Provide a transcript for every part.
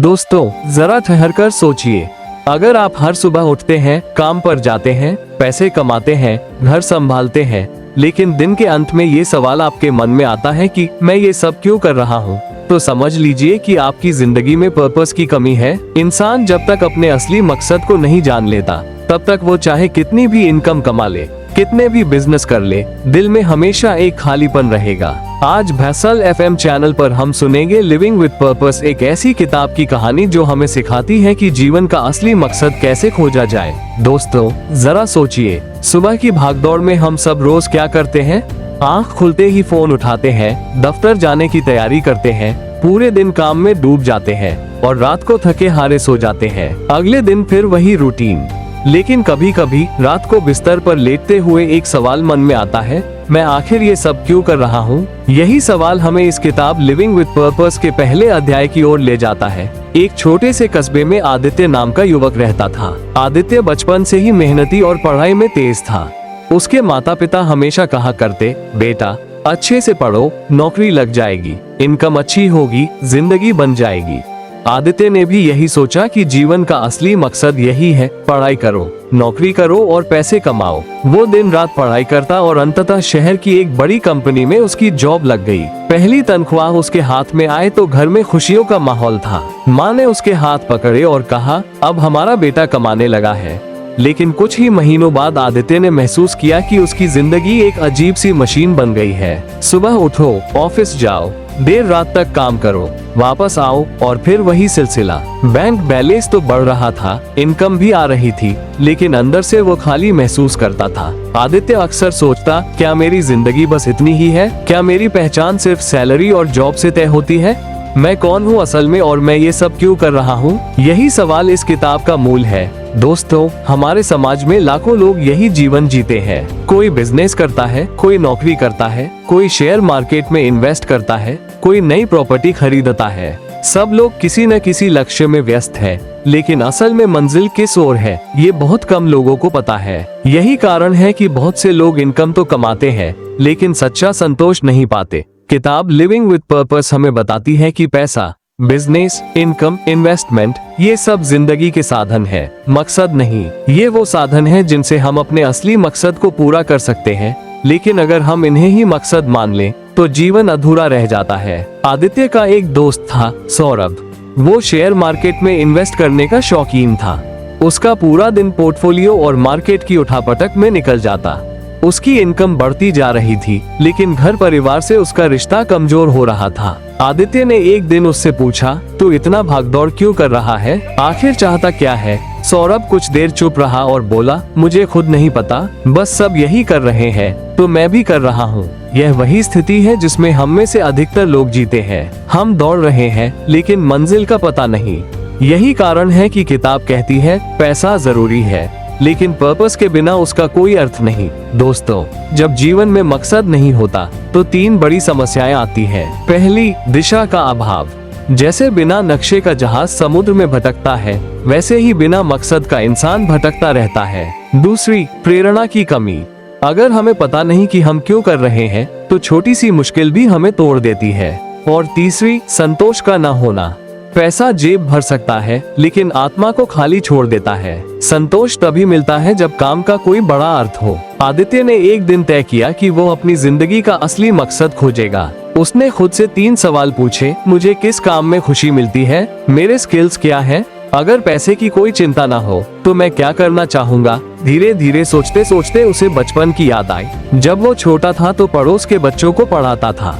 दोस्तों, जरा ठहरकर सोचिए। अगर आप हर सुबह उठते हैं, काम पर जाते हैं, पैसे कमाते हैं, घर संभालते हैं, लेकिन दिन के अंत में ये सवाल आपके मन में आता है कि मैं ये सब क्यों कर रहा हूँ, तो समझ लीजिए कि आपकी जिंदगी में पर्पस की कमी है। इंसान जब तक अपने असली मकसद को नहीं जान लेता, तब तक वो चाहे कितनी भी इनकम कमा ले, कितने भी बिजनेस कर ले, दिल में हमेशा एक खालीपन रहेगा। आज भैसल FM चैनल पर हम सुनेंगे लिविंग विद पर्पस, एक ऐसी किताब की कहानी जो हमें सिखाती है कि जीवन का असली मकसद कैसे खोजा जाए। दोस्तों, जरा सोचिए, सुबह की भागदौड़ में हम सब रोज क्या करते हैं? आंख खुलते ही फोन उठाते हैं, दफ्तर जाने की तैयारी करते हैं, पूरे दिन काम में डूब जाते हैं और रात को थके हारे सो जाते हैं। अगले दिन फिर वही रूटीन। लेकिन कभी कभी रात को बिस्तर पर लेटते हुए एक सवाल मन में आता है, मैं आखिर ये सब क्यों कर रहा हूँ? यही सवाल हमें इस किताब लिविंग विद पर्पस के पहले अध्याय की ओर ले जाता है। एक छोटे से कस्बे में आदित्य नाम का युवक रहता था। आदित्य बचपन से ही मेहनती और पढ़ाई में तेज था। उसके माता पिता हमेशा कहा करते, बेटा अच्छे से पढ़ो, नौकरी लग जाएगी, इनकम अच्छी होगी, जिंदगी बन जाएगी। आदित्य ने भी यही सोचा कि जीवन का असली मकसद यही है, पढ़ाई करो, नौकरी करो और पैसे कमाओ। वो दिन रात पढ़ाई करता और अंततः शहर की एक बड़ी कंपनी में उसकी जॉब लग गई। पहली तनख्वाह उसके हाथ में आए तो घर में खुशियों का माहौल था। माँ ने उसके हाथ पकड़े और कहा, अब हमारा बेटा कमाने लगा है। लेकिन कुछ ही महीनों बाद आदित्य ने महसूस किया कि उसकी जिंदगी एक अजीब सी मशीन बन गई है। सुबह उठो, ऑफिस जाओ, देर रात तक काम करो, वापस आओ और फिर वही सिलसिला। बैंक बैलेंस तो बढ़ रहा था, इनकम भी आ रही थी, लेकिन अंदर से वो खाली महसूस करता था। आदित्य अक्सर सोचता, क्या मेरी जिंदगी बस इतनी ही है? क्या मेरी पहचान सिर्फ सैलरी और जॉब से तय होती है? मैं कौन हूँ असल में और मैं ये सब क्यों कर रहा हूँ? यही सवाल इस किताब का मूल है। दोस्तों, हमारे समाज में लाखों लोग यही जीवन जीते हैं। कोई बिजनेस करता है, कोई नौकरी करता है, कोई शेयर मार्केट में इन्वेस्ट करता है, कोई नई प्रॉपर्टी खरीदता है। सब लोग किसी न किसी लक्ष्य में व्यस्त है, लेकिन असल में मंजिल किस ओर है, ये बहुत कम लोगों को पता है। यही कारण है कि बहुत से लोग इनकम तो कमाते हैं, लेकिन सच्चा संतोष नहीं पाते। किताब लिविंग विद पर्पस हमें बताती है कि पैसा, बिजनेस, इनकम, इन्वेस्टमेंट, ये सब जिंदगी के साधन है, मकसद नहीं। ये वो साधन है जिनसे हम अपने असली मकसद को पूरा कर सकते हैं, लेकिन अगर हम इन्हें ही मकसद मान लें तो जीवन अधूरा रह जाता है। आदित्य का एक दोस्त था, सौरभ। वो शेयर मार्केट में इन्वेस्ट करने का शौकीन था। उसका पूरा दिन पोर्टफोलियो और मार्केट की उठापटक में निकल जाता। उसकी इनकम बढ़ती जा रही थी, लेकिन घर परिवार से उसका रिश्ता कमजोर हो रहा था। आदित्य ने एक दिन उससे पूछा, तू इतना भागदौड़ क्यों कर रहा है? आखिर चाहता क्या है? सौरभ कुछ देर चुप रहा और बोला, मुझे खुद नहीं पता, बस सब यही कर रहे हैं तो मैं भी कर रहा हूँ। यह वही स्थिति है जिसमें हम में से अधिकतर लोग जीते हैं। हम दौड़ रहे हैं, लेकिन मंजिल का पता नहीं। यही कारण है कि किताब कहती है, पैसा जरूरी है, लेकिन पर्पस के बिना उसका कोई अर्थ नहीं। दोस्तों, जब जीवन में मकसद नहीं होता तो 3 बड़ी समस्याएं आती हैं। पहली, दिशा का अभाव। जैसे बिना नक्शे का जहाज समुद्र में भटकता है, वैसे ही बिना मकसद का इंसान भटकता रहता है। दूसरी, प्रेरणा की कमी। अगर हमें पता नहीं कि हम क्यों कर रहे हैं, तो छोटी सी मुश्किल भी हमें तोड़ देती है। और तीसरी, संतोष का न होना। पैसा जेब भर सकता है, लेकिन आत्मा को खाली छोड़ देता है। संतोष तभी मिलता है जब काम का कोई बड़ा अर्थ हो। आदित्य ने एक दिन तय किया कि वो अपनी जिंदगी का असली मकसद खोजेगा। उसने खुद से 3 सवाल पूछे, मुझे किस काम में खुशी मिलती है? मेरे स्किल्स क्या हैं? अगर पैसे की कोई चिंता ना हो तो मैं क्या करना चाहूँगा? धीरे धीरे सोचते सोचते उसे बचपन की याद आई। जब वो छोटा था तो पड़ोस के बच्चों को पढ़ाता था।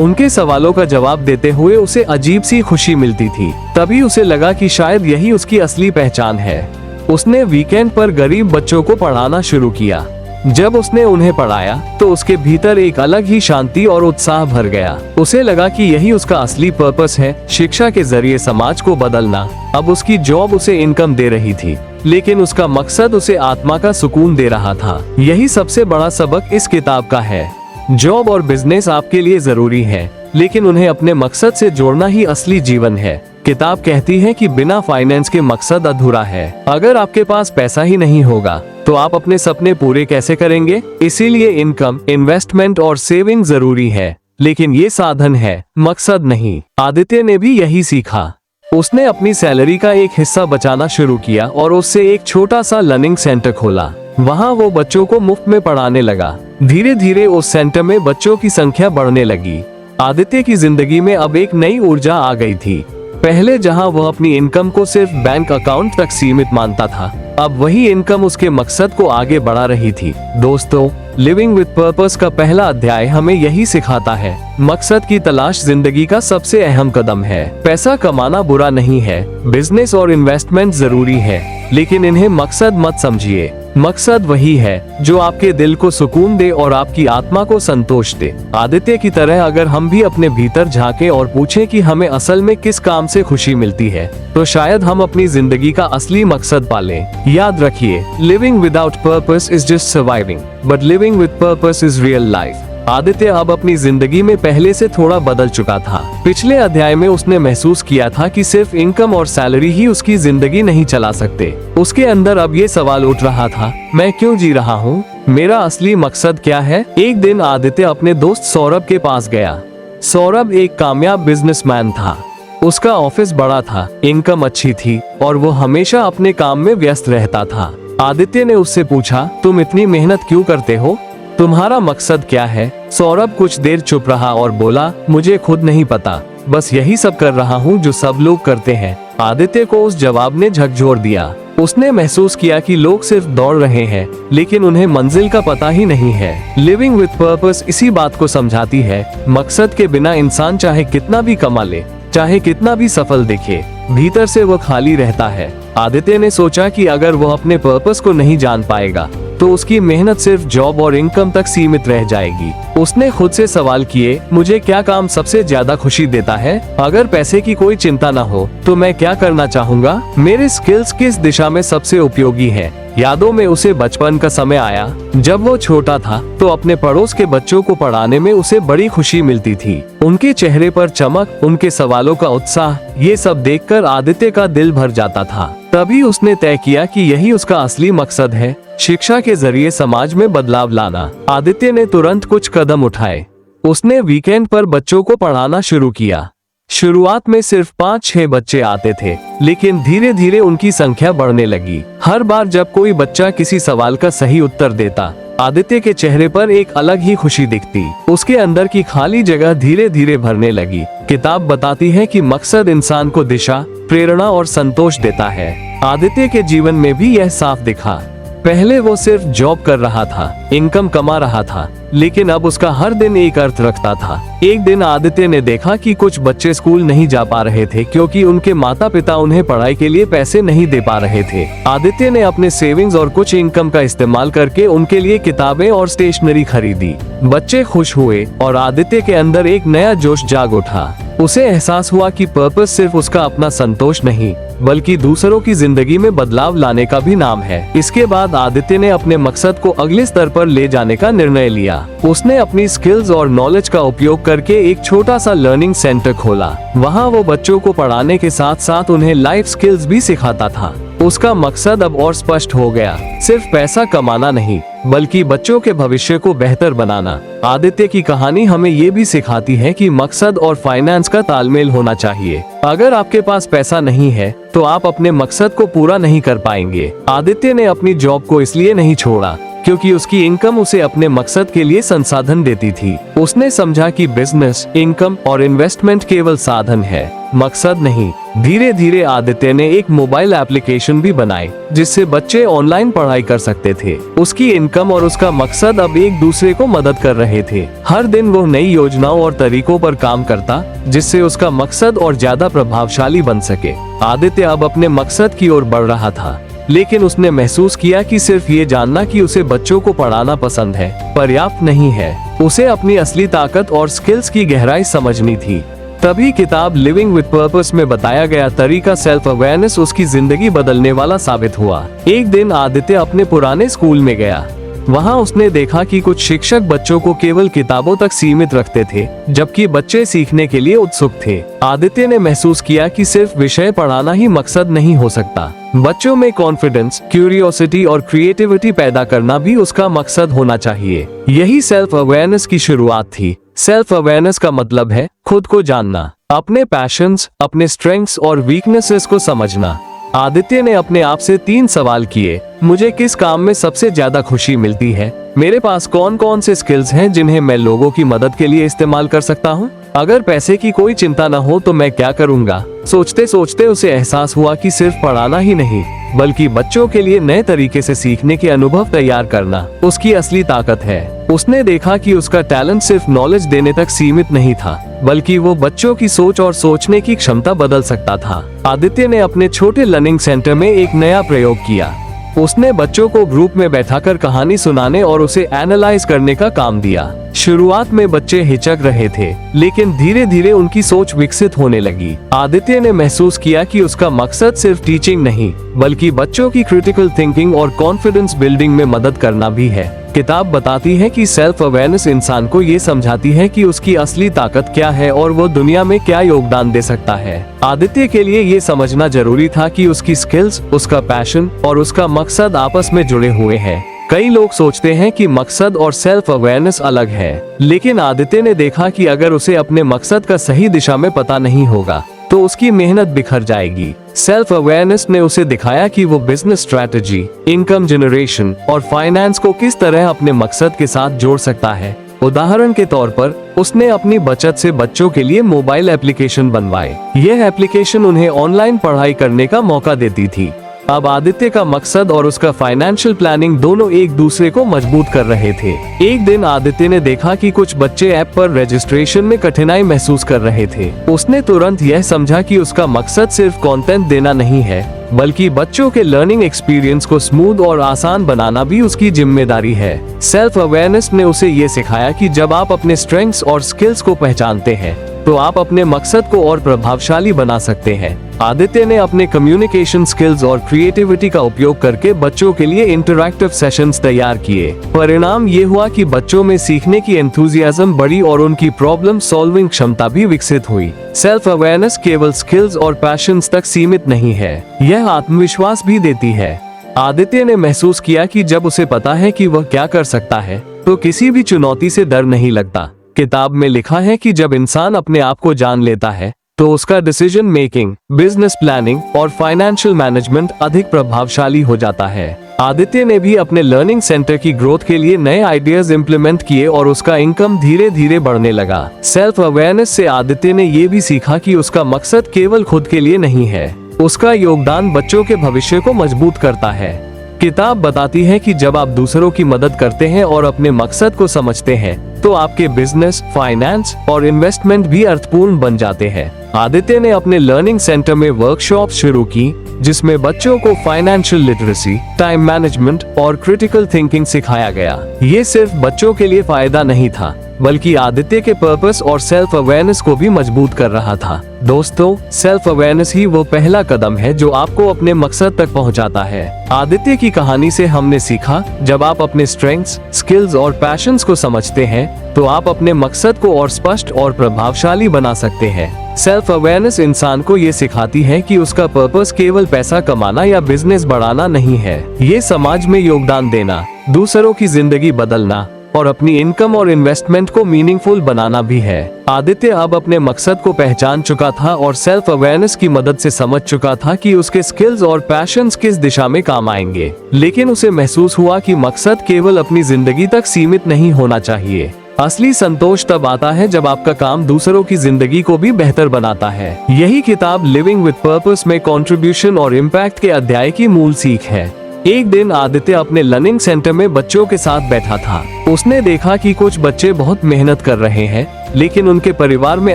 उनके सवालों का जवाब देते हुए उसे अजीब सी खुशी मिलती थी। तभी उसे लगा कि शायद यही उसकी असली पहचान है। उसने वीकेंड पर गरीब बच्चों को पढ़ाना शुरू किया। जब उसने उन्हें पढ़ाया तो उसके भीतर एक अलग ही शांति और उत्साह भर गया। उसे लगा कि यही उसका असली पर्पस है, शिक्षा के जरिए समाज को बदलना। अब उसकी जॉब उसे इनकम दे रही थी, लेकिन उसका मकसद उसे आत्मा का सुकून दे रहा था। यही सबसे बड़ा सबक इस किताब का है। जॉब और बिजनेस आपके लिए जरूरी है, लेकिन उन्हें अपने मकसद से जोड़ना ही असली जीवन है। किताब कहती है कि बिना फाइनेंस के मकसद अधूरा है। अगर आपके पास पैसा ही नहीं होगा तो आप अपने सपने पूरे कैसे करेंगे? इसीलिए इनकम, इन्वेस्टमेंट और सेविंग जरूरी है, लेकिन ये साधन है, मकसद नहीं। आदित्य ने भी यही सीखा। उसने अपनी सैलरी का एक हिस्सा बचाना शुरू किया और उससे एक छोटा सा लर्निंग सेंटर खोला। वहाँ वो बच्चों को मुफ्त में पढ़ाने लगा। धीरे धीरे उस सेंटर में बच्चों की संख्या बढ़ने लगी। आदित्य की जिंदगी में अब एक नई ऊर्जा आ गई थी। पहले जहां वह अपनी इनकम को सिर्फ बैंक अकाउंट तक सीमित मानता था, अब वही इनकम उसके मकसद को आगे बढ़ा रही थी। दोस्तों, लिविंग विद पर्पस का पहला अध्याय हमें यही सिखाता है, मकसद की तलाश जिंदगी का सबसे अहम कदम है। पैसा कमाना बुरा नहीं है, बिजनेस और इन्वेस्टमेंट जरूरी है, लेकिन इन्हें मकसद मत समझिए। मकसद वही है जो आपके दिल को सुकून दे और आपकी आत्मा को संतोष दे। आदित्य की तरह अगर हम भी अपने भीतर झांके और पूछें कि हमें असल में किस काम से खुशी मिलती है, तो शायद हम अपनी जिंदगी का असली मकसद पालें। याद रखिए, living without purpose is just surviving, but living with purpose is real life. Aditya अब अपनी जिंदगी में पहले से थोड़ा बदल चुका था। पिछले अध्याय में उसने महसूस किया था कि सिर्फ इनकम और सैलरी ही उसकी जिंदगी नहीं चला सकते। उसके अंदर अब ये सवाल उठ रहा था, मैं क्यों जी रहा हूँ? मेरा असली मकसद क्या है? एक दिन आदित्य अपने दोस्त सौरभ के पास गया। सौरभ एक कामयाब बिजनेसमैन था। उसका ऑफिस बड़ा था, इनकम अच्छी थी और वो हमेशा अपने काम में व्यस्त रहता था। आदित्य ने उससे पूछा, तुम इतनी मेहनत क्यों करते हो? तुम्हारा मकसद क्या है? सौरभ कुछ देर चुप रहा और बोला, मुझे खुद नहीं पता, बस यही सब कर रहा हूँ जो सब लोग करते हैं। आदित्य को उस जवाब ने झकझोर दिया। उसने महसूस किया कि लोग सिर्फ दौड़ रहे हैं, लेकिन उन्हें मंजिल का पता ही नहीं है। लिविंग विद पर्पस इसी बात को समझाती है, मकसद के बिना इंसान चाहे कितना भी कमा ले, चाहे कितना भी सफल दिखे, भीतर से वो खाली रहता है। आदित्य ने सोचा कि अगर वो अपने पर्पस को नहीं जान पाएगा, तो उसकी मेहनत सिर्फ जॉब और इनकम तक सीमित रह जाएगी। उसने खुद से सवाल किए, मुझे क्या काम सबसे ज्यादा खुशी देता है? अगर पैसे की कोई चिंता न हो, तो मैं क्या करना चाहूँगा? मेरे स्किल्स किस दिशा में सबसे उपयोगी है? यादों में उसे बचपन का समय आया। जब वो छोटा था, तो अपने पड़ोस के बच्चों को पढ़ाने में उसे बड़ी खुशी मिलती थी। उनके चेहरे पर चमक, उनके सवालों का उत्साह, ये सब देखकर आदित्य का दिल भर जाता था। तभी उसने तय किया कि यही उसका असली मकसद है, शिक्षा के जरिए समाज में बदलाव लाना। आदित्य ने तुरंत कुछ कदम उठाए। उसने वीकेंड पर बच्चों को पढ़ाना शुरू किया। शुरुआत में सिर्फ 5-6 बच्चे आते थे, लेकिन धीरे धीरे उनकी संख्या बढ़ने लगी। हर बार जब कोई बच्चा किसी सवाल का सही उत्तर देता, आदित्य के चेहरे पर एक अलग ही खुशी दिखती। उसके अंदर की खाली जगह धीरे धीरे भरने लगी। किताब बताती है कि मकसद इंसान को दिशा, प्रेरणा और संतोष देता है। आदित्य के जीवन में भी यह साफ दिखा। पहले वो सिर्फ जॉब कर रहा था, इनकम कमा रहा था, लेकिन अब उसका हर दिन एक अर्थ रखता था। एक दिन आदित्य ने देखा कि कुछ बच्चे स्कूल नहीं जा पा रहे थे क्योंकि उनके माता पिता उन्हें पढ़ाई के लिए पैसे नहीं दे पा रहे थे। आदित्य ने अपने सेविंग्स और कुछ इनकम का इस्तेमाल करके उनके लिए किताबें और स्टेशनरी खरीदी। बच्चे खुश हुए और आदित्य के अंदर एक नया जोश जाग उठा। उसे एहसास हुआ कि पर्पस सिर्फ उसका अपना संतोष नहीं, बल्कि दूसरों की जिंदगी में बदलाव लाने का भी नाम है। इसके बाद आदित्य ने अपने मकसद को अगले स्तर पर ले जाने का निर्णय लिया। उसने अपनी स्किल्स और नॉलेज का उपयोग करके एक छोटा सा लर्निंग सेंटर खोला। वहाँ वो बच्चों को पढ़ाने के साथ साथ उन्हें लाइफ स्किल्स भी सिखाता था। उसका मकसद अब और स्पष्ट हो गया, सिर्फ पैसा कमाना नहीं, बल्कि बच्चों के भविष्य को बेहतर बनाना। आदित्य की कहानी हमें ये भी सिखाती है कि मकसद और फाइनेंस का तालमेल होना चाहिए। अगर आपके पास पैसा नहीं है, तो आप अपने मकसद को पूरा नहीं कर पाएंगे। आदित्य ने अपनी जॉब को इसलिए नहीं छोड़ा क्योंकि उसकी इनकम उसे अपने मकसद के लिए संसाधन देती थी। उसने समझा कि बिजनेस, इनकम और इन्वेस्टमेंट केवल साधन है, मकसद नहीं। धीरे धीरे आदित्य ने एक मोबाइल एप्लीकेशन भी बनाई जिससे बच्चे ऑनलाइन पढ़ाई कर सकते थे। उसकी इनकम और उसका मकसद अब एक दूसरे को मदद कर रहे थे। हर दिन वो नई योजनाओं और तरीकों पर काम करता जिससे उसका मकसद और ज्यादा प्रभावशाली बन सके। आदित्य अब अपने मकसद की ओर बढ़ रहा था, लेकिन उसने महसूस किया कि सिर्फ ये जानना कि उसे बच्चों को पढ़ाना पसंद है पर्याप्त नहीं है। उसे अपनी असली ताकत और स्किल्स की गहराई समझनी थी। तभी किताब लिविंग विद पर्पस में बताया गया तरीका सेल्फ अवेयरनेस उसकी जिंदगी बदलने वाला साबित हुआ। एक दिन आदित्य अपने पुराने स्कूल में गया। वहाँ उसने देखा कि कुछ शिक्षक बच्चों को केवल किताबों तक सीमित रखते थे, जबकि बच्चे सीखने के लिए उत्सुक थे। आदित्य ने महसूस किया कि सिर्फ विषय पढ़ाना ही मकसद नहीं हो सकता, बच्चों में कॉन्फिडेंस, क्यूरियोसिटी और क्रिएटिविटी पैदा करना भी उसका मकसद होना चाहिए। यही सेल्फ अवेयरनेस की शुरुआत थी। सेल्फ अवेयरनेस का मतलब है खुद को जानना। अपने पैशंस, अपने स्ट्रेंथ्स और वीकनेसेस को समझना। आदित्य ने अपने आप से 3 सवाल किए। मुझे किस काम में सबसे ज्यादा खुशी मिलती है? मेरे पास कौन कौन से स्किल्स हैं जिन्हें मैं लोगों की मदद के लिए इस्तेमाल कर सकता हूँ? अगर पैसे की कोई चिंता न हो तो मैं क्या करूँगा? सोचते सोचते उसे एहसास हुआ कि सिर्फ पढ़ाना ही नहीं बल्कि बच्चों के लिए नए तरीके से सीखने के अनुभव तैयार करना उसकी असली ताकत है। उसने देखा कि उसका टैलेंट सिर्फ नॉलेज देने तक सीमित नहीं था, बल्कि वो बच्चों की सोच और सोचने की क्षमता बदल सकता था। आदित्य ने अपने छोटे लर्निंग सेंटर में एक नया प्रयोग किया। उसने बच्चों को ग्रुप में बैठाकर कहानी सुनाने और उसे एनालाइज करने का काम दिया। शुरुआत में बच्चे हिचक रहे थे, लेकिन धीरे धीरे उनकी सोच विकसित होने लगी। आदित्य ने महसूस किया कि उसका मकसद सिर्फ टीचिंग नहीं, बल्कि बच्चों की क्रिटिकल थिंकिंग और कॉन्फिडेंस बिल्डिंग में मदद करना भी है। किताब बताती है कि सेल्फ अवेयरनेस इंसान को ये समझाती है कि उसकी असली ताकत क्या है और वो दुनिया में क्या योगदान दे सकता है। आदित्य के लिए ये समझना जरूरी था कि उसकी स्किल्स, उसका पैशन और उसका मकसद आपस में जुड़े हुए हैं। कई लोग सोचते हैं कि मकसद और सेल्फ अवेयरनेस अलग है, लेकिन आदित्य ने देखा कि अगर उसे अपने मकसद का सही दिशा में पता नहीं होगा तो उसकी मेहनत बिखर जाएगी। सेल्फ अवेयरनेस ने उसे दिखाया कि वो बिजनेस स्ट्रैटेजी, इनकम जनरेशन और फाइनेंस को किस तरह अपने मकसद के साथ जोड़ सकता है। उदाहरण के तौर पर उसने अपनी बचत से बच्चों के लिए मोबाइल एप्लीकेशन बनवाए। यह एप्लीकेशन उन्हें ऑनलाइन पढ़ाई करने का मौका देती थी। अब आदित्य का मकसद और उसका फाइनेंशियल प्लानिंग दोनों एक दूसरे को मजबूत कर रहे थे। एक दिन आदित्य ने देखा कि कुछ बच्चे ऐप पर रजिस्ट्रेशन में कठिनाई महसूस कर रहे थे। उसने तुरंत यह समझा कि उसका मकसद सिर्फ कंटेंट देना नहीं है, बल्कि बच्चों के लर्निंग एक्सपीरियंस को स्मूथ और आसान बनाना भी उसकी जिम्मेदारी है। सेल्फ अवेयरनेस ने उसे ये सिखाया कि जब आप अपने स्ट्रेंथ्स और स्किल्स को पहचानते हैं तो आप अपने मकसद को और प्रभावशाली बना सकते हैं। आदित्य ने अपने कम्युनिकेशन स्किल्स और क्रिएटिविटी का उपयोग करके बच्चों के लिए इंटरैक्टिव सेशंस तैयार किए। परिणाम ये हुआ कि बच्चों में सीखने की एंथुसियाज्म बढ़ी और उनकी प्रॉब्लम सॉल्विंग क्षमता भी विकसित हुई। सेल्फ अवेयरनेस केवल स्किल्स और पैशंस तक सीमित नहीं है, यह आत्मविश्वास भी देती है। आदित्य ने महसूस किया कि जब उसे पता है कि वह क्या कर सकता है तो किसी भी चुनौती से डर नहीं लगता। किताब में लिखा है कि जब इंसान अपने आप को जान लेता है तो उसका डिसीजन मेकिंग, बिजनेस प्लानिंग और फाइनेंशियल मैनेजमेंट अधिक प्रभावशाली हो जाता है। आदित्य ने भी अपने लर्निंग सेंटर की ग्रोथ के लिए नए आइडियाज इम्प्लीमेंट किए और उसका इनकम धीरे धीरे बढ़ने लगा। सेल्फ अवेयरनेस से आदित्य ने ये भी सीखा कि उसका मकसद केवल खुद के लिए नहीं है, उसका योगदान बच्चों के भविष्य को मजबूत करता है। किताब बताती है कि जब आप दूसरों की मदद करते हैं और अपने मकसद को समझते हैं तो आपके बिजनेस, फाइनेंस और इन्वेस्टमेंट भी अर्थपूर्ण बन जाते हैं। आदित्य ने अपने लर्निंग सेंटर में वर्कशॉप शुरू की जिसमें बच्चों को फाइनेंशियल लिटरेसी, टाइम मैनेजमेंट और क्रिटिकल थिंकिंग सिखाया गया। ये सिर्फ बच्चों के लिए फायदा नहीं था, बल्कि आदित्य के पर्पस और सेल्फ अवेयरनेस को भी मजबूत कर रहा था। दोस्तों, सेल्फ अवेयरनेस ही वो पहला कदम है जो आपको अपने मकसद तक पहुंचाता है। आदित्य की कहानी से हमने सीखा, जब आप अपने स्ट्रेंथ्स, स्किल्स और पैशंस को समझते हैं तो आप अपने मकसद को और स्पष्ट और प्रभावशाली बना सकते हैं। सेल्फ अवेयरनेस इंसान को ये सिखाती है कि उसका पर्पस केवल पैसा कमाना या बिजनेस बढ़ाना नहीं है, ये समाज में योगदान देना, दूसरों की जिंदगी बदलना और अपनी इनकम और इन्वेस्टमेंट को मीनिंगफुल बनाना भी है। आदित्य अब अपने मकसद को पहचान चुका था और सेल्फ अवेयरनेस की मदद से समझ चुका था कि उसके स्किल्स और पैशंस किस दिशा में काम आएंगे। लेकिन उसे महसूस हुआ कि मकसद केवल अपनी जिंदगी तक सीमित नहीं होना चाहिए। असली संतोष तब आता है जब आपका काम दूसरों की जिंदगी को भी बेहतर बनाता है। यही किताब लिविंग विद पर्पस में कंट्रीब्यूशन और इम्पैक्ट के अध्याय की मूल सीख है। एक दिन आदित्य अपने लर्निंग सेंटर में बच्चों के साथ बैठा था। उसने देखा कि कुछ बच्चे बहुत मेहनत कर रहे हैं, लेकिन उनके परिवार में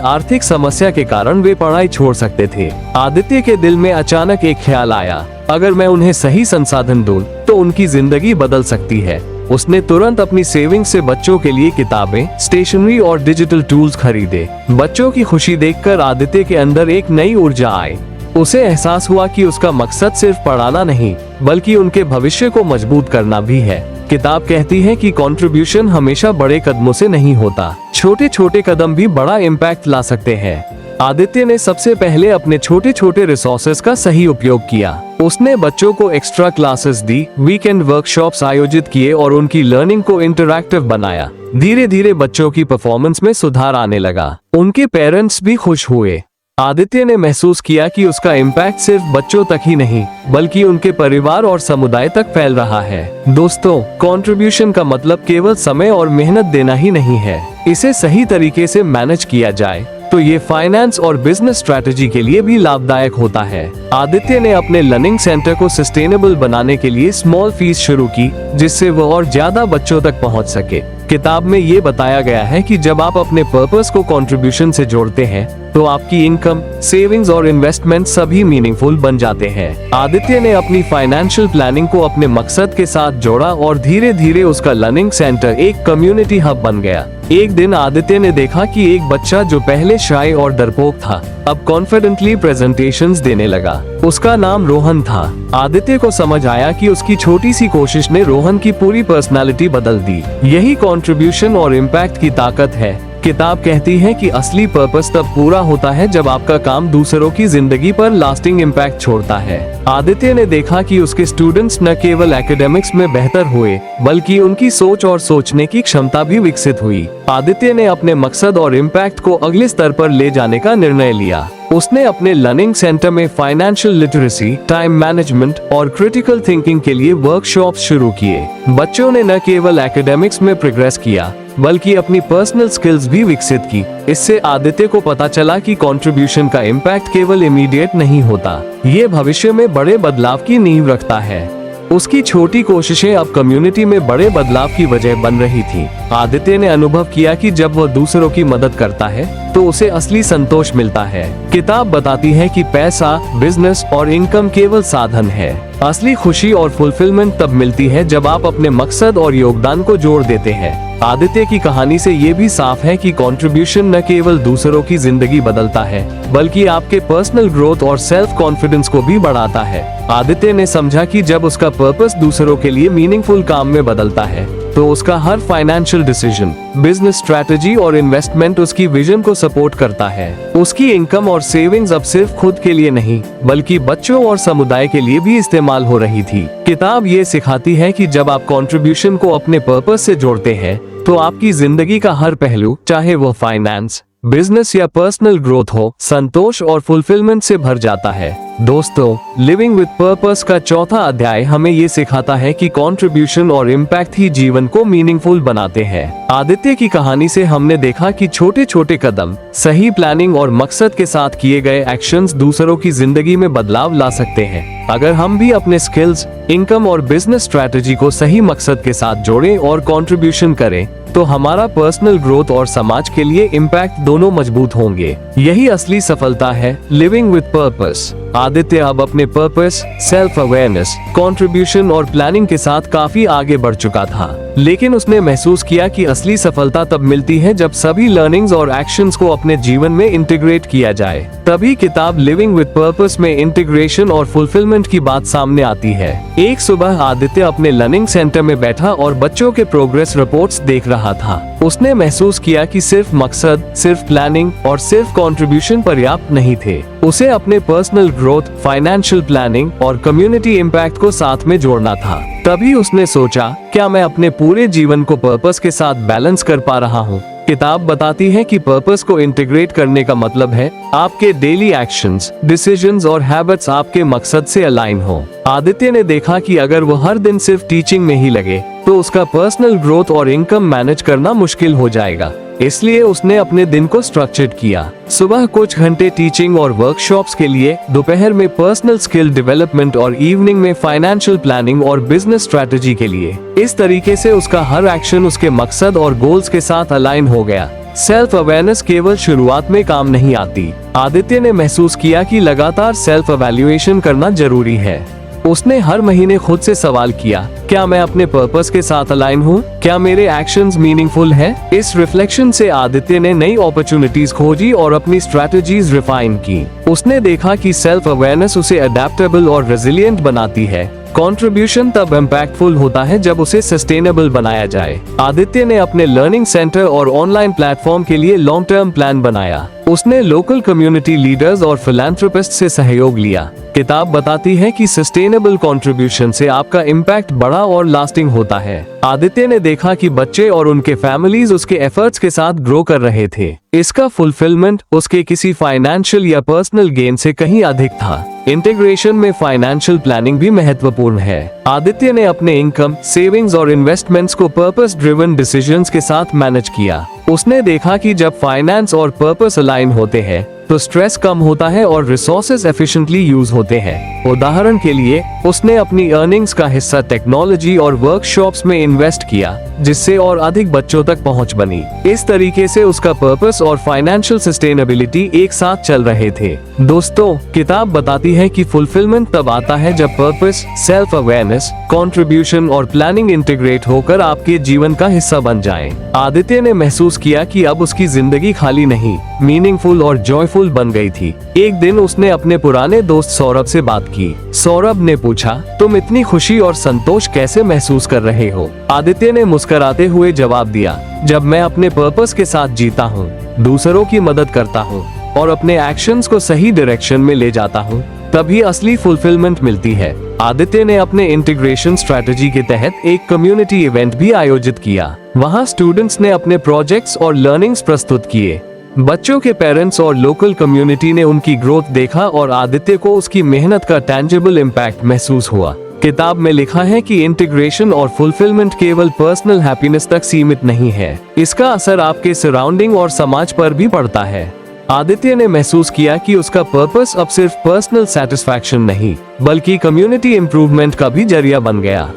आर्थिक समस्या के कारण वे पढ़ाई छोड़ सकते थे। आदित्य के दिल में अचानक एक ख्याल आया, अगर मैं उन्हें सही संसाधन दूं, तो उनकी जिंदगी बदल सकती है। उसने तुरंत अपनी सेविंग से बच्चों के लिए किताबें, स्टेशनरी और डिजिटल टूल्स खरीदे। बच्चों की खुशी देखकर आदित्य के अंदर एक नई ऊर्जा आई। उसे एहसास हुआ कि उसका मकसद सिर्फ पढ़ाना नहीं, बल्कि उनके भविष्य को मजबूत करना भी है। किताब कहती है कि कंट्रीब्यूशन हमेशा बड़े कदमों से नहीं होता, छोटे छोटे कदम भी बड़ा इम्पैक्ट ला सकते हैं। आदित्य ने सबसे पहले अपने छोटे छोटे रिसोर्सेज का सही उपयोग किया। उसने बच्चों को एक्स्ट्रा क्लासेस दी, वीकेंड वर्कशॉप्स आयोजित किए और उनकी लर्निंग को इंटरैक्टिव बनाया। धीरे धीरे बच्चों की परफॉर्मेंस में सुधार आने लगा। उनके पेरेंट्स भी खुश हुए। आदित्य ने महसूस किया कि उसका इम्पैक्ट सिर्फ बच्चों तक ही नहीं बल्कि उनके परिवार और समुदाय तक फैल रहा है। दोस्तों, कंट्रीब्यूशन का मतलब केवल समय और मेहनत देना ही नहीं है। इसे सही तरीके से मैनेज किया जाए तो ये फाइनेंस और बिजनेस स्ट्रैटेजी के लिए भी लाभदायक होता है। आदित्य ने अपने लर्निंग सेंटर को सस्टेनेबल बनाने के लिए स्मॉल फीस शुरू की, जिससे वो और ज्यादा बच्चों तक पहुंच सके। किताब में ये बताया गया है कि जब आप अपने पर्पस को कंट्रीब्यूशन से जोड़ते हैं तो आपकी इनकम, सेविंग्स और इन्वेस्टमेंट सभी मीनिंगफुल बन जाते हैं। आदित्य ने अपनी फाइनेंशियल प्लानिंग को अपने मकसद के साथ जोड़ा और धीरे धीरे उसका लर्निंग सेंटर एक कम्युनिटी हब बन गया। एक दिन आदित्य ने देखा कि एक बच्चा जो पहले शाय और डरपोक था, अब कॉन्फिडेंटली प्रेजेंटेशंस देने लगा। उसका नाम रोहन था। आदित्य को समझ आया कि उसकी छोटी सी कोशिश ने रोहन की पूरी पर्सनालिटी बदल दी। यही कंट्रीब्यूशन और इम्पैक्ट की ताकत है। किताब कहती है कि असली पर्पस तब पूरा होता है जब आपका काम दूसरों की जिंदगी पर लास्टिंग इम्पैक्ट छोड़ता है। आदित्य ने देखा कि उसके स्टूडेंट्स न केवल एकेडमिक्स में बेहतर हुए बल्कि उनकी सोच और सोचने की क्षमता भी विकसित हुई। आदित्य ने अपने मकसद और इम्पैक्ट को अगले स्तर पर ले जाने का निर्णय लिया। उसने अपने लर्निंग सेंटर में फाइनेंशियल लिटरेसी, टाइम मैनेजमेंट और क्रिटिकल थिंकिंग के लिए वर्कशॉप्स शुरू किए। बच्चों ने न केवल एकेडमिक्स में प्रोग्रेस किया बल्कि अपनी पर्सनल स्किल्स भी विकसित की। इससे आदित्य को पता चला कि कंट्रीब्यूशन का इम्पैक्ट केवल इमीडिएट नहीं होता, ये भविष्य में बड़े बदलाव की नींव रखता है। उसकी छोटी कोशिशें अब कम्युनिटी में बड़े बदलाव की वजह बन रही थी। आदित्य ने अनुभव किया कि जब वह दूसरों की मदद करता है तो उसे असली संतोष मिलता है। किताब बताती है कि पैसा, बिजनेस और इनकम केवल साधन है। असली खुशी और फुलफिलमेंट तब मिलती है जब आप अपने मकसद और योगदान को जोड़ देते हैं। आदित्य की कहानी से ये भी साफ है कि कंट्रीब्यूशन न केवल दूसरों की जिंदगी बदलता है बल्कि आपके पर्सनल ग्रोथ और सेल्फ कॉन्फिडेंस को भी बढ़ाता है। आदित्य ने समझा कि जब उसका पर्पस दूसरों के लिए मीनिंगफुल काम में बदलता है तो उसका हर फाइनेंशियल डिसीजन, बिजनेस स्ट्रैटेजी और इन्वेस्टमेंट उसकी विजन को सपोर्ट करता है। उसकी इनकम और सेविंग्स अब सिर्फ खुद के लिए नहीं बल्कि बच्चों और समुदाय के लिए भी इस्तेमाल हो रही थी। किताब ये सिखाती है कि जब आप कंट्रीब्यूशन को अपने पर्पस से जोड़ते हैं तो आपकी जिंदगी का हर पहलू, चाहे वो फाइनेंस, बिजनेस या पर्सनल ग्रोथ हो, संतोष और फुलफिलमेंट से भर जाता है। दोस्तों, लिविंग विद पर्पस का चौथा अध्याय हमें ये सिखाता है कि कंट्रीब्यूशन और इम्पैक्ट ही जीवन को मीनिंगफुल बनाते हैं। आदित्य की कहानी से हमने देखा कि छोटे छोटे कदम, सही प्लानिंग और मकसद के साथ किए गए एक्शंस दूसरों की जिंदगी में बदलाव ला सकते हैं। अगर हम भी अपने स्किल्स, इनकम और बिजनेस स्ट्रैटेजी को सही मकसद के साथ जोड़ें और कंट्रीब्यूशन करें तो हमारा पर्सनल ग्रोथ और समाज के लिए इम्पैक्ट दोनों मजबूत होंगे। यही असली सफलता है, लिविंग विद पर्पस। आदित्य अब अपने पर्पस, सेल्फ अवेयरनेस, कंट्रीब्यूशन और प्लानिंग के साथ काफी आगे बढ़ चुका था, लेकिन उसने महसूस किया कि असली सफलता तब मिलती है जब सभी लर्निंग्स और एक्शंस को अपने जीवन में इंटीग्रेट किया जाए। तभी किताब लिविंग विद पर्पस में इंटीग्रेशन और फुलफिलमेंट की बात सामने आती है। एक सुबह आदित्य अपने लर्निंग सेंटर में बैठा और बच्चों के प्रोग्रेस रिपोर्ट्स देख रहा था। उसने महसूस किया कि सिर्फ मकसद, सिर्फ प्लानिंग और सिर्फ कंट्रीब्यूशन पर्याप्त नहीं थे। उसे अपने पर्सनल ग्रोथ, फाइनेंशियल प्लानिंग और कम्युनिटी इम्पैक्ट को साथ में जोड़ना था। तभी उसने सोचा, क्या मैं अपने पूरे जीवन को पर्पस के साथ बैलेंस कर पा रहा हूँ? किताब बताती है कि पर्पस को इंटीग्रेट करने का मतलब है आपके डेली एक्शंस, डिसीजंस और हैबिट्स आपके मकसद से अलाइन हो। आदित्य ने देखा कि अगर वो हर दिन सिर्फ टीचिंग में ही लगे तो उसका पर्सनल ग्रोथ और इनकम मैनेज करना मुश्किल हो जाएगा। इसलिए उसने अपने दिन को स्ट्रक्चर्ड किया। सुबह कुछ घंटे टीचिंग और वर्कशॉप्स के लिए, दोपहर में पर्सनल स्किल डेवलपमेंट और इवनिंग में फाइनेंशियल प्लानिंग और बिजनेस स्ट्रैटेजी के लिए। इस तरीके से उसका हर एक्शन उसके मकसद और गोल्स के साथ अलाइन हो गया। सेल्फ अवेयरनेस केवल शुरुआत में काम नहीं आती। आदित्य ने महसूस किया कि लगातार सेल्फ एवेल्युएशन करना जरूरी है। उसने हर महीने खुद से सवाल किया, क्या मैं अपने पर्पस के साथ अलाइन हूँ? क्या मेरे एक्शंस मीनिंगफुल हैं? इस रिफ्लेक्शन से आदित्य ने नई अपॉर्चुनिटीज खोजी और अपनी स्ट्रैटेजीज रिफाइन की। उसने देखा कि सेल्फ अवेयरनेस उसे अडेप्टेबल और रेजिलिएंट बनाती है, कंट्रीब्यूशन तब इम्पैक्टफुल होता है जब उसे सस्टेनेबल बनाया जाए। आदित्य ने अपने लर्निंग सेंटर और ऑनलाइन प्लेटफॉर्म के लिए लॉन्ग टर्म प्लान बनाया। उसने लोकल कम्युनिटी लीडर्स और फिलैंथ्रोपिस्ट से सहयोग लिया। किताब बताती है कि सस्टेनेबल कंट्रीब्यूशन से आपका इम्पैक्ट बड़ा और लास्टिंग होता है। आदित्य ने देखा कि बच्चे और उनके फैमिलीज उसके एफर्ट्स के साथ ग्रो कर रहे थे। इसका फुलफिलमेंट उसके किसी फाइनेंशियल या पर्सनल गेन से कहीं अधिक था। इंटीग्रेशन में फाइनेंशियल प्लानिंग भी महत्वपूर्ण है। आदित्य ने अपने इनकम, सेविंग्स और इन्वेस्टमेंट्स को पर्पस ड्रिवन डिसीजंस के साथ मैनेज किया। उसने देखा कि जब फाइनेंस और पर्पस अलाइन होते हैं तो स्ट्रेस कम होता है और रिसोर्सेज एफिशिएंटली यूज होते हैं। उदाहरण के लिए, उसने अपनी अर्निंग्स का हिस्सा टेक्नोलॉजी और वर्कशॉप्स में इन्वेस्ट किया, जिससे और अधिक बच्चों तक पहुंच बनी। इस तरीके से उसका पर्पस और फाइनेंशियल सस्टेनेबिलिटी एक साथ चल रहे थे। दोस्तों, किताब बताती है कि फुलफिलमेंट तब आता है जब पर्पस, सेल्फ अवेयरनेस, कंट्रीब्यूशन और प्लानिंग इंटीग्रेट होकर आपके जीवन का हिस्सा बन जाएं। आदित्य ने महसूस किया कि अब उसकी जिंदगी खाली नहीं, मीनिंगफुल और जॉयफुल बन गई थी। एक दिन उसने अपने पुराने दोस्त सौरभ से बात की। सौरभ ने पूछा, तुम इतनी खुशी और संतोष कैसे महसूस कर रहे हो? आदित्य ने मुस्कुराते हुए जवाब दिया, जब मैं अपने पर्पस के साथ जीता हूँ, दूसरों की मदद करता हूँ और अपने एक्शंस को सही डायरेक्शन में ले जाता हूँ, तभी असली फुलफिलमेंट मिलती है। आदित्य ने अपने इंटीग्रेशन स्ट्रेटजी के तहत एक कम्युनिटी इवेंट भी आयोजित किया। वहाँ स्टूडेंट्स ने अपने प्रोजेक्ट्स और लर्निंग्स प्रस्तुत किए। बच्चों के पेरेंट्स और लोकल कम्युनिटी ने उनकी ग्रोथ देखा और आदित्य को उसकी मेहनत का टेंजिबल इम्पैक्ट महसूस हुआ। किताब में लिखा है कि इंटीग्रेशन और फुलफिलमेंट केवल पर्सनल हैप्पीनेस तक सीमित नहीं है, इसका असर आपके सराउंडिंग और समाज पर भी पड़ता है। आदित्य ने महसूस किया कि उसका पर्पस अब सिर्फ पर्सनल सेटिस्फैक्शन नहीं, बल्कि कम्युनिटी इम्प्रूवमेंट का भी जरिया बन गया।